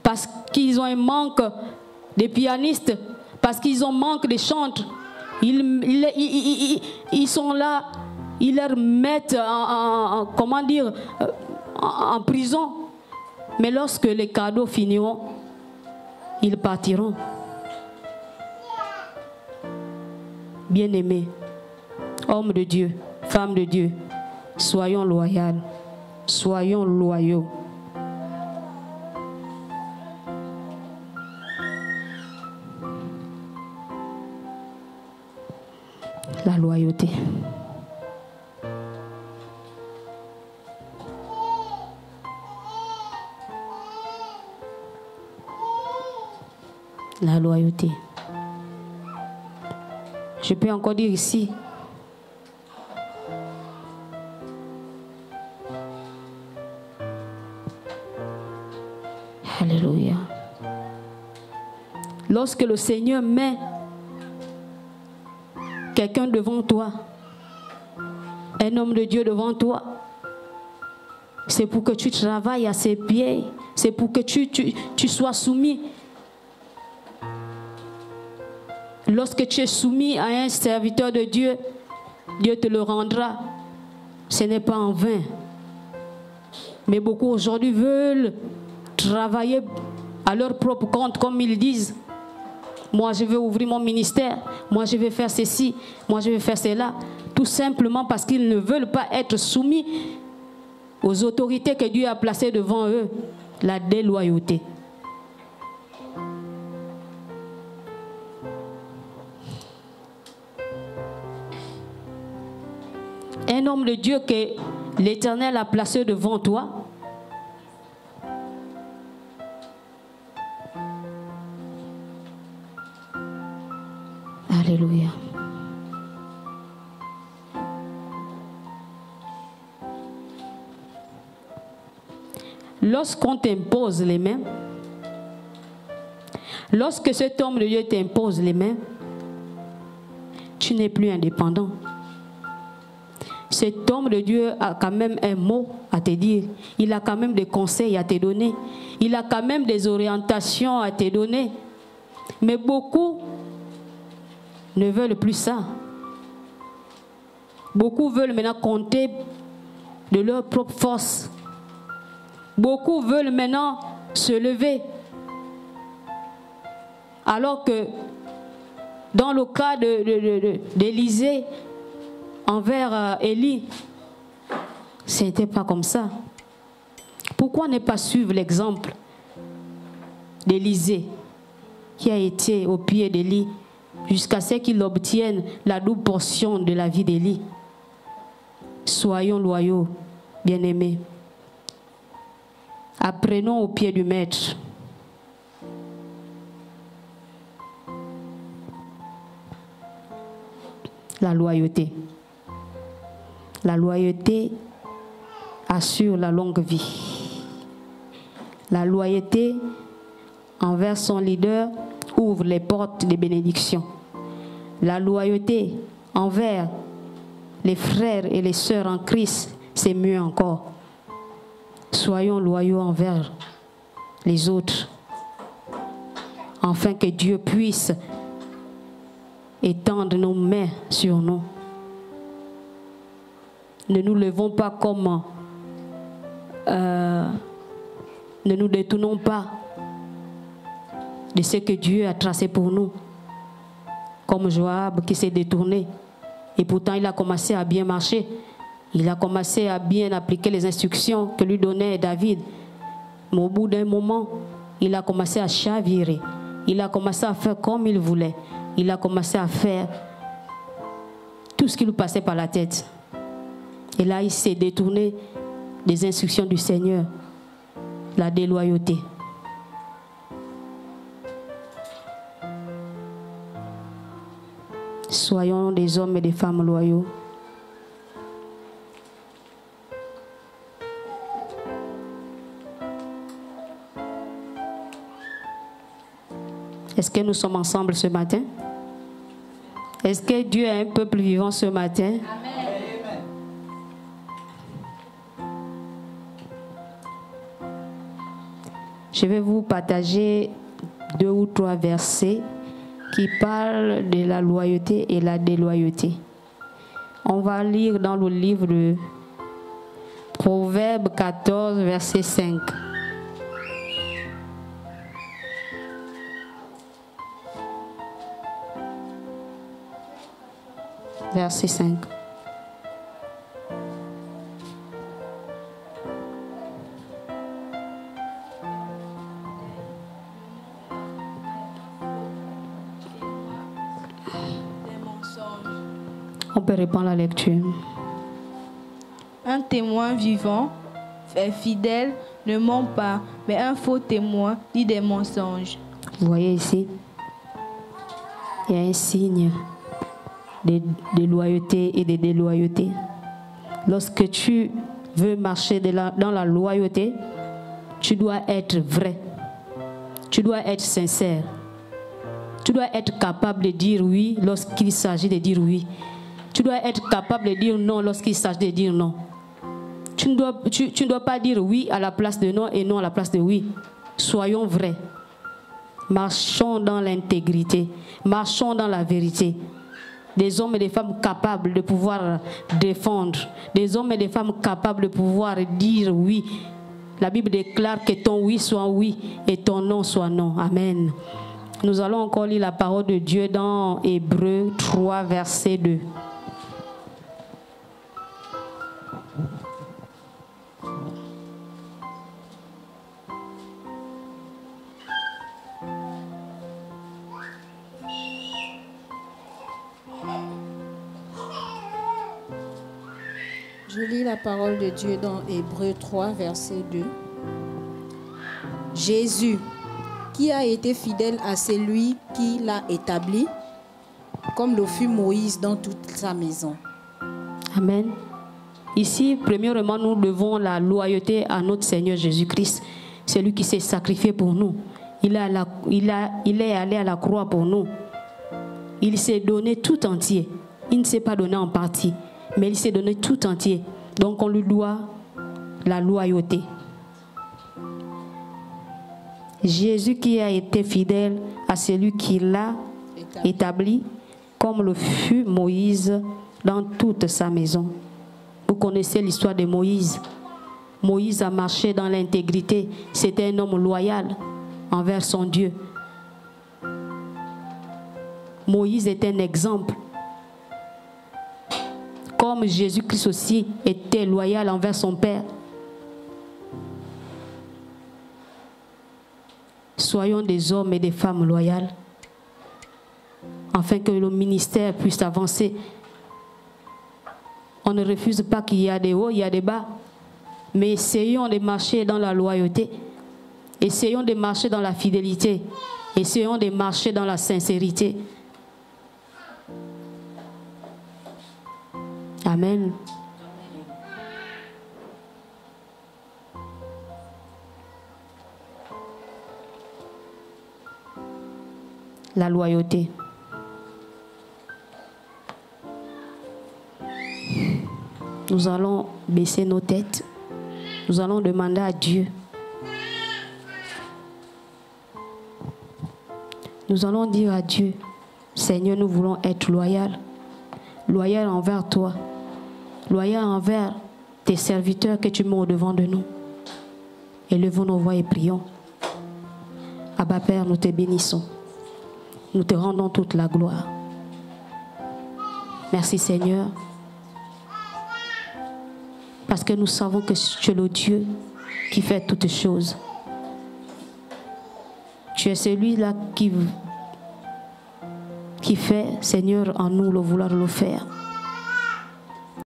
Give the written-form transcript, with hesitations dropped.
parce qu'ils ont un manque de pianistes, parce qu'ils ont un manque de chantres. Ils sont là, ils leur mettent comment dire, en prison. Mais lorsque les cadeaux finiront, ils partiront. Bien-aimés, hommes de Dieu, femmes de Dieu, soyons loyaux, soyons loyaux. La loyauté. La loyauté. Je peux encore dire ici, alléluia. Lorsque le Seigneur met quelqu'un devant toi, un homme de Dieu devant toi, c'est pour que tu travailles à ses pieds, c'est pour que tu sois soumis. Lorsque tu es soumis à un serviteur de Dieu, Dieu te le rendra. Ce n'est pas en vain. Mais beaucoup aujourd'hui veulent travailler à leur propre compte, comme ils disent. Moi, je vais ouvrir mon ministère. Moi, je vais faire ceci. Moi, je vais faire cela. Tout simplement parce qu'ils ne veulent pas être soumis aux autorités que Dieu a placées devant eux. La déloyauté. Un homme de Dieu que l'Éternel a placé devant toi, alléluia. Lorsqu'on t'impose les mains, lorsque cet homme de Dieu t'impose les mains, tu n'es plus indépendant. Cet homme de Dieu a quand même un mot à te dire. Il a quand même des conseils à te donner. Il a quand même des orientations à te donner. Mais beaucoup ne veulent plus ça. Beaucoup veulent maintenant compter de leur propre force. Beaucoup veulent maintenant se lever. Alors que dans le cas d'Élisée, envers Élie, ce n'était pas comme ça. Pourquoi ne pas suivre l'exemple d'Élisée qui a été au pied d'Élie jusqu'à ce qu'il obtienne la double portion de la vie d'Élie? Soyons loyaux, bien-aimés. Apprenons au pied du Maître. La loyauté. La loyauté assure la longue vie. La loyauté envers son leader ouvre les portes des bénédictions. La loyauté envers les frères et les sœurs en Christ, c'est mieux encore. Soyons loyaux envers les autres, afin que Dieu puisse étendre nos mains sur nous. Ne nous levons pas comme ne nous détournons pas de ce que Dieu a tracé pour nous. Comme Joab qui s'est détourné. Et pourtant il a commencé à bien marcher. Il a commencé à bien appliquer les instructions que lui donnait David. Mais au bout d'un moment, il a commencé à chavirer. Il a commencé à faire comme il voulait. Il a commencé à faire tout ce qui lui passait par la tête. Et là, il s'est détourné des instructions du Seigneur. La déloyauté. Soyons des hommes et des femmes loyaux. Est-ce que nous sommes ensemble ce matin? Est-ce que Dieu a un peuple vivant ce matin? Amen. Je vais vous partager 2 ou 3 versets qui parlent de la loyauté et la déloyauté. On va lire dans le livre de Proverbe 14, verset 5. Verset 5. On peut répondre à la lecture. Un témoin vivant est fidèle, ne ment pas, mais un faux témoin dit des mensonges. Vous voyez ici, il y a un signe de loyauté et de déloyauté. Lorsque tu veux marcher dans la loyauté, tu dois être vrai. Tu dois être sincère. Tu dois être capable de dire oui lorsqu'il s'agit de dire oui. Tu dois être capable de dire non lorsqu'il s'agit de dire non. Tu ne dois pas dire oui à la place de non et non à la place de oui. Soyons vrais. Marchons dans l'intégrité. Marchons dans la vérité. Des hommes et des femmes capables de pouvoir défendre. Des hommes et des femmes capables de pouvoir dire oui. La Bible déclare que ton oui soit oui et ton non soit non. Amen. Nous allons encore lire la parole de Dieu dans Hébreux 3, verset 2. Je lis la parole de Dieu dans Hébreux 3, verset 2. Jésus, qui a été fidèle à celui qui l'a établi, comme le fut Moïse dans toute sa maison. Amen. Ici, premièrement, nous devons la loyauté à notre Seigneur Jésus-Christ. C'est lui qui s'est sacrifié pour nous. Il est allé à la croix pour nous. Il s'est donné tout entier. Il ne s'est pas donné en partie, mais il s'est donné tout entier. Donc on lui doit la loyauté. Jésus qui a été fidèle à celui qui l'a établi, comme le fut Moïse dans toute sa maison. Vous connaissez l'histoire de Moïse. Moïse a marché dans l'intégrité. C'était un homme loyal envers son Dieu. Moïse est un exemple. Comme Jésus-Christ aussi était loyal envers son Père. Soyons des hommes et des femmes loyaux, afin que le ministère puisse avancer. On ne refuse pas qu'il y a des hauts, il y a des bas. Mais essayons de marcher dans la loyauté. Essayons de marcher dans la fidélité. Essayons de marcher dans la sincérité. Amen. La loyauté. Nous allons baisser nos têtes. Nous allons demander à Dieu. Nous allons dire à Dieu, Seigneur, nous voulons être loyaux. Loyaux envers toi. Loyaux envers tes serviteurs que tu mets au-devant de nous. Élevons nos voix et prions. Abba Père, nous te bénissons. Nous te rendons toute la gloire. Merci Seigneur. Parce que nous savons que tu es le Dieu qui fait toutes choses. Tu es celui-là qui fait, Seigneur, en nous le vouloir le faire.